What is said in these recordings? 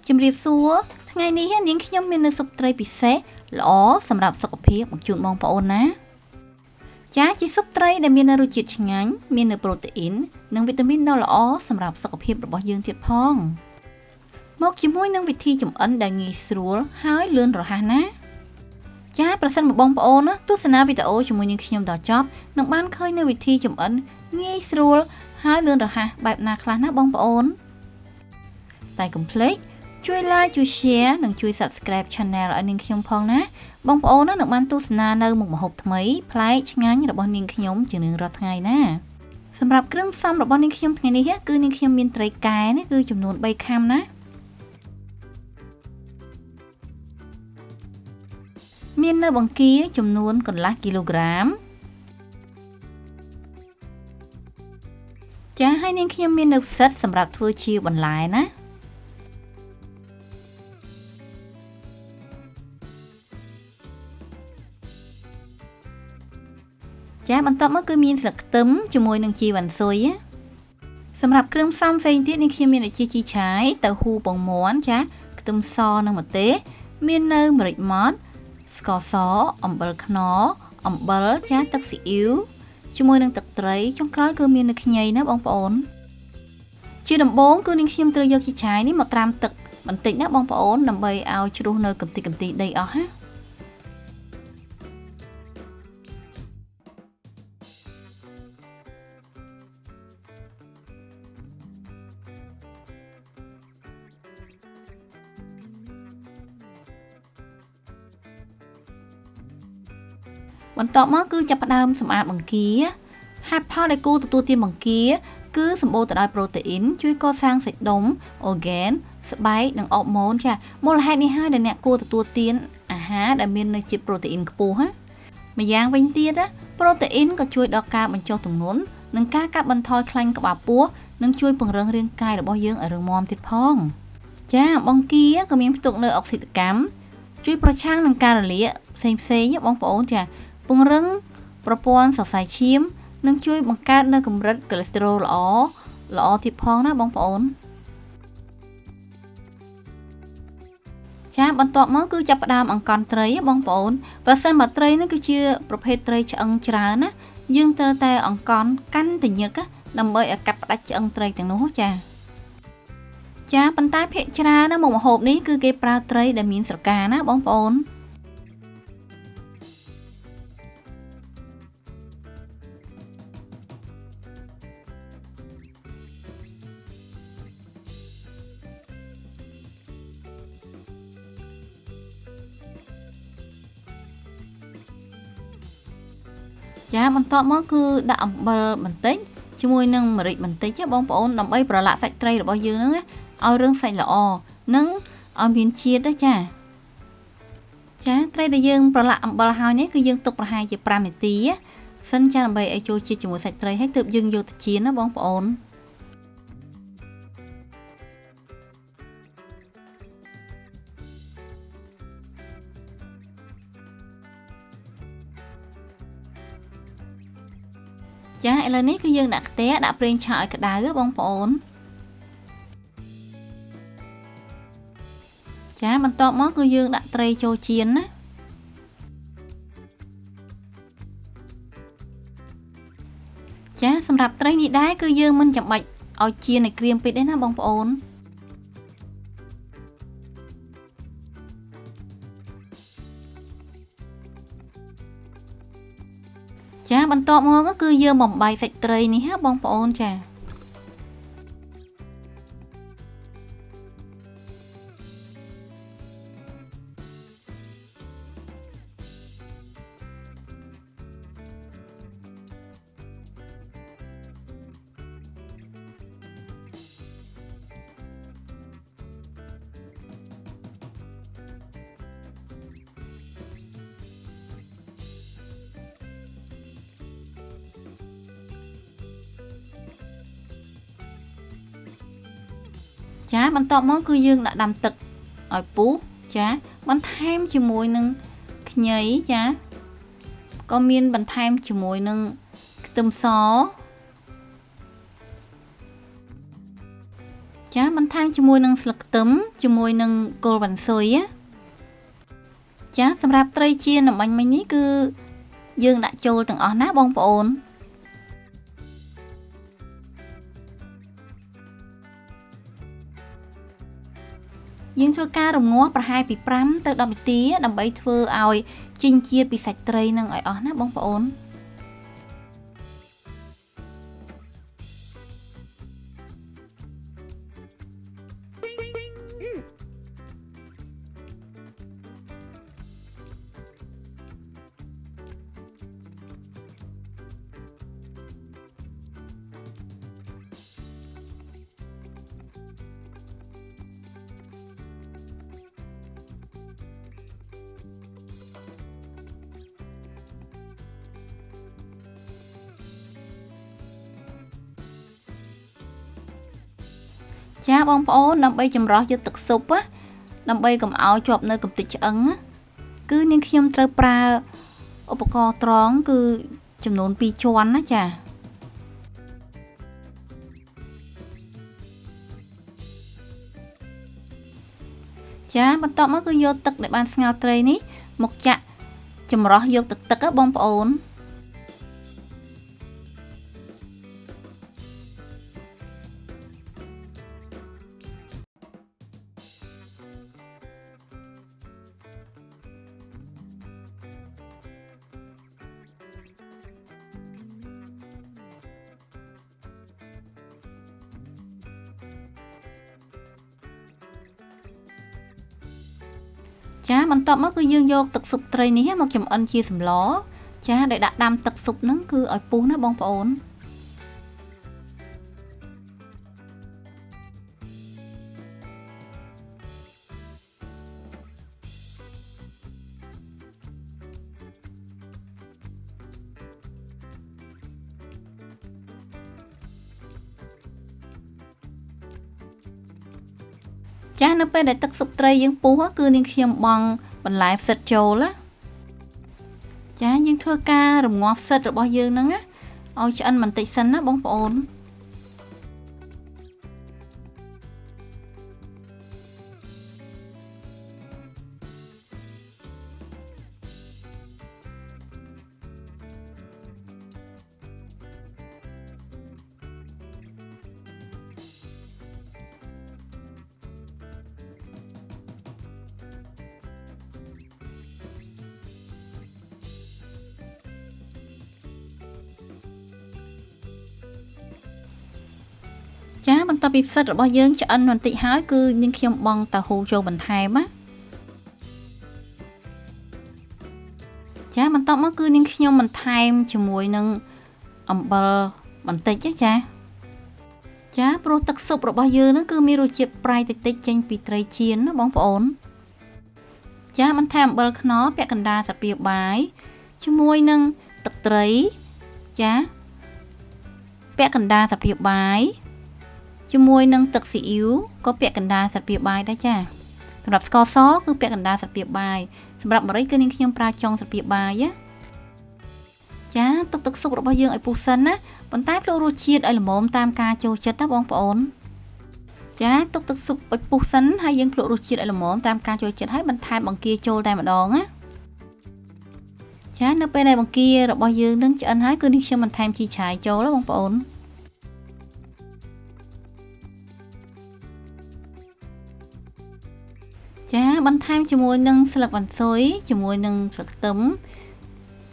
ជំរាបសួរថ្ងៃនេះនាងខ្ញុំមាននៅស៊ុបត្រីពិសេសល្អសម្រាប់សុខភាពមកជូនបងប្អូនណាចាជាស៊ុបត្រីដែលមានរសជាតិឆ្ងាញ់មាននៅប្រូតេអ៊ីននិងវីតាមីនដ៏ល្អសម្រាប់សុខភាពរបស់យើងទៀតផងមកជាមួយនឹងវិធីចម្អិនដែលងាយស្រួលហើយលឿនរហ័សណាចាប្រសិនបើបងប្អូនទស្សនាវីដេអូជាមួយនឹងខ្ញុំដល់ចប់នឹងបានឃើញនៅវិធីចម្អិនងាយស្រួលហើយលឿនរហ័សបែបណាខ្លះណាបងប្អូនតែកុំភ្លេចជួយ like ជួយ share និងជួយ subscribe channel ឲ្យនាងខ្ញុំផងណាបងប្អូននឹងបានទស្សនានៅមុខម្ហូបថ្មីប្លែកឆ្ងាញ់របស់នាងខ្ញុំជារៀងរាល់ថ្ងៃណាសម្រាប់គ្រឿងផ្សំរបស់នាងខ្ញុំថ្ងៃនេះគឺនាងខ្ញុំមានត្រីកែនេះគឺចំនួន3ខាំណាមាននៅបង្គាចំនួនកន្លះគីឡូក្រាមចាហើយនាងខ្ញុំមាននៅផ្សិតសម្រាប់ធ្វើជាបន្លែណាចាបន្ទាប់មកគឺមានស្លឹកខ្ទឹមជាមួយនឹងជីវ៉ាន់ស៊ុយសម្រាប់គ្រឿងផ្សំផ្សេងទៀតនេះខ្ញុំមានដូចជាជីឆាយតៅហ៊ូពងមាន់ចាខ្ទឹមសនិងម្ទេសមាននៅម្រេចម៉ដ្ឋស្ករសអំបិលខ្នុរអំបិលចាទឹកស៊ីអ៊ីវជាមួយនឹងទឹកត្រីចុងក្រោយគឺមាននៅខ្ញីណាបងប្អូនជាដំបូងគឺនាងខ្ញុំត្រូវយកជីឆាយនេះមកត្រាំទឹកបន្តិចណាបងប្អូនដើម្បីឲ្យជ្រុះនៅកម្ទេចកម្ទីដីអស់ណាបន្ទាប់មកគឺចាប់ផ្ដើមសម្អាតបង្គាហេតុផលដែលគួរទទួលទានបង្គាគឺសម្បូរទៅដោយប្រូតេអ៊ីនជួយកសាងសាច់ដុំអូហ្ហ្គែនស្បែកនិងអរម៉ូនចាមូលហេតុនេះហើយដែលអ្នកគួរទទួលទានអាហារដែលមាននៅជាតិប្រូតេអ៊ីនខ្ពស់ណាម្យ៉ាងវិញទៀតប្រូតេអ៊ីនក៏ជួយដល់ការបញ្ចុះទម្ងន់និងការកាត់បន្ថយខ្លាញ់ក្បាលពោះនិងជួយពង្រឹងរាងកាយរបស់យើងឲ្យរឹងមាំទៀតផងចាបង្គាក៏មានផ្ទុកនៅអុកស៊ីតកម្មជួយប្រឆាំងនឹងការរលាកផ្សេងៗបងប្អូនចាពង្រឹងប្រព័ន្ធសរសៃឈាមនិងជួយបង្កើតនៅកម្រិតកូលេស្តេរ៉ុលល្អទៀតផងណាបងប្អូនចាបន្ទាប់មកគឺចាប់ផ្ដើមអង្កត់ត្រីបងប្អូនបើសិនបើត្រីនេះគឺជាប្រភេទត្រីឆ្អឹងច្រើនណាយើងត្រូវតែអង្កត់កាន់តែញឹកដើម្បីឲ្យកាត់ផ្ដាច់ឆ្អឹងត្រីទាំងនោះចាប៉ុន្តែភាគច្រើនណាមុខម្ហូបនេះគឺគេប្រើត្រីដែលមានស្រកាណាបងប្អូនចាបន្ទាប់មកគឺដាក់អំបិលបន្តិចជាមួយនឹងម្រេចបន្តិចបងប្អូនដើម្បីប្រឡាក់សាច់ត្រីរបស់យើងហ្នឹងឲ្យរឹងសាច់ល្អនិងឲ្យមានជាតិចាត្រីដែលយើងប្រឡាក់អំបិលហើយនេះគឺយើងទុកប្រហែលជា5នាទីសិនចាដើម្បីឲ្យចូលជាតិជាមួយសាច់ត្រីហើយទើបយើងយកទៅចៀនណាបងប្អូនចាឥឡូវនេះគឺយើងដាក់ខ្ទះដាក់ប្រេងឆាឲ្យក្តៅបងប្អូនចាបន្ទាប់មកគឺយើងដាក់ត្រីចូលចៀនណាចាសម្រាប់ត្រីនេះដែរគឺយើងមិនចាំបាច់ឲ្យចៀនឲ្យក្រៀមពេកទេណាបងប្អូនចាបន្ទាប់មកគឺយើងបំបីសាច់ត្រីនេះបងប្អូនចាបន្ទាប់មកគឺយើងដាក់ដាំទឹកឲ្យពុះចាបន្ថែមជាមួយនឹងខ្ញីចាក៏មានបន្ថែមជាមួយនឹងខ្ទឹមស ចាបន្ថែមជាមួយនឹងស្លឹកខ្ទឹមជាមួយនឹងគល់វ៉ាន់ស៊ុយចាសម្រាប់ត្រីចៀនអំបញ្ញមិញនេះគឺយើងដាក់ចូលទាំងអស់ណាបងប្អូនយើងធ្វើការរំងាស់ប្រហែលពី5ទៅ10នាទីដើម្បីធ្វើឲ្យជីងជាតិពីសាច់ត្រីនឹងឲ្យអស់ណាបងប្អូនចាបងប្អូនដើម្បីចម្រោះយកទឹកស៊ុបដើម្បីកុំឲ្យជាប់នៅកម្ទេចឆ្អឹងគឺនាងខ្ញុំត្រូវប្រើឧបករណ៍ត្រងគឺចំនួន2ជាន់ណាចាបន្ទាប់មកគឺយកទឹកដែលបានស្ងោរត្រីនេះមកចាក់ចម្រោះយកទឹកបងប្អូនចាបន្ទាប់មកគឺយើងយកទឹកស៊ុបត្រីនេះមកចម្អិនជាសម្លចាដែលដាក់ដាំទឹកស៊ុបហ្នឹងគឺឲ្យពុះណាបងប្អូនចានៅពេលដែលទឹកស៊ុបត្រីយើងពុះគឺនាងខ្ញុំបង់បន្លែផ្សិតចូលចាយើងធ្វើការរំងាស់ផ្សិតរបស់យើងហ្នឹងឲ្យឆ្អិនបន្តិចសិនណាបងប្អូនចាបន្ទាប់ពីផ្សិតរបស់យើងឆ្អិនបន្តិចហើយគឺនាងខ្ញុំបង់តាហ៊ូចូលបន្ថែមចាបន្ទាប់មកគឺនាងខ្ញុំបន្ថែមជាមួយនឹងអំបិលបន្តិចចាព្រោះទឹកស៊ុបរបស់យើងហ្នឹងគឺមានរសជាតិប្រៃតិចចេញពីត្រីចៀនណាបងប្អូនចាបន្ថែមអំបិលខ្នុរពាក់កណ្ដាលសាពាបាយជាមួយនឹងទឹកត្រីចាពាក់កណ្ដាលសាពាបាយជាមួយនឹងទឹកស៊ីអ៊ីវក៏ពាក់កណ្ដាលសាពាបាយដែរចាសម្រាប់ស្ករសគឺពាក់កណ្ដាលសាពាបាយសម្រាប់ម្រេចគឺនាងខ្ញុំប្រើចុងសាពាបាយចាទុកទឹកស៊ុបរបស់យើងឲ្យពុះសិនណាប៉ុន្តែភ្លក្សរសជាតិឲ្យល្មមតាមការចូលចិត្តណាបងប្អូនចាទុកទឹកស៊ុបឲ្យពុះសិនហើយយើងភ្លក្សរសជាតិឲ្យល្មមតាមការចូលចិត្តហើយបន្ថែមបង្គាចូលតែម្ដងណាចានៅពេលដែលបង្គារបស់យើងនឹងឆ្អិនហើយគឺនាងខ្ញុំបន្ថែមជីឆាយចូលណាបងប្អូនចាបន្ថែមជាមួយនឹងស្លឹកវ៉ាន់ស៊ុយជាមួយនឹងស្លឹកខ្ទឹម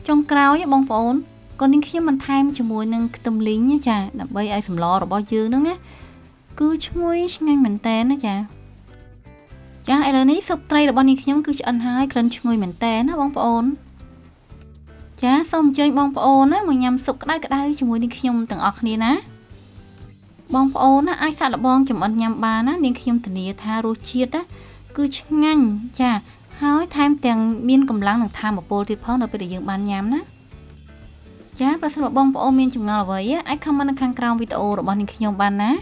ចុងក្រោយបងប្អូនក៏នាងខ្ញុំបន្ថែមជាមួយនឹងខ្ទឹមលីងចាដើម្បីឲ្យសម្លរបស់យើងហ្នឹងណាគឺឈ្ងុយឆ្ងាញ់មែនតើណាចាឥឡូវនេះស៊ុបត្រីរបស់នាងខ្ញុំគឺឆ្អិនហើយក្លិនឈ្ងុយមែនតើណាបងប្អូនចាសូមអញ្ជើញបងប្អូនណាមកញ៉ាំស៊ុបក្តៅជាមួយនាងខ្ញុំទាំងអស់គ្នាណាបងប្អូនណាអាចសាកល្បងចម្អិនញ៉ាំបានណានាងខ្ញុំធានាថារសជាតិណាគឺឆ្ងាញ់ចាហើយថែមទាំងមានកម្លាំងនិងថាមពលទៀតផងនៅពេលដែលយើងបានញ៉ាំណាចាប្រសិនបើបងប្អូនមានចម្ងល់អ្វីអាចខមមិននៅខាងក្រោមវីដេអូរបស់នាងខ្ញុំបានណា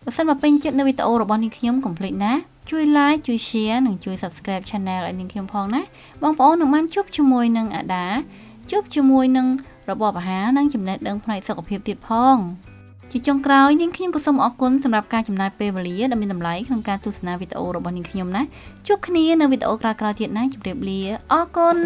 បើសិនបើពេញចិត្តនៅវីដេអូរបស់នាងខ្ញុំកុំភ្លេចណាជួយ like ជួយ share និងជួយ subscribe channel ឲ្យនាងខ្ញុំផងណាបងប្អូននឹងបានជួបជាមួយនឹងអាដាជួបជាមួយនឹងរបបអាហារនិងចំណេះដឹងផ្នែកសុខភាពទៀតផង ជាចុងក្រោយនាងខ្ញុំក៏សូមអរគុណសម្រាប់ការចំណាយពេលវេលាដ៏មានតម្លៃក្នុងការទស្សនាវីដេអូរបស់នាងខ្ញុំណាជួបគ្នានៅវីដេអូក្រោយៗទៀតណាជម្រាបលាអរគុណ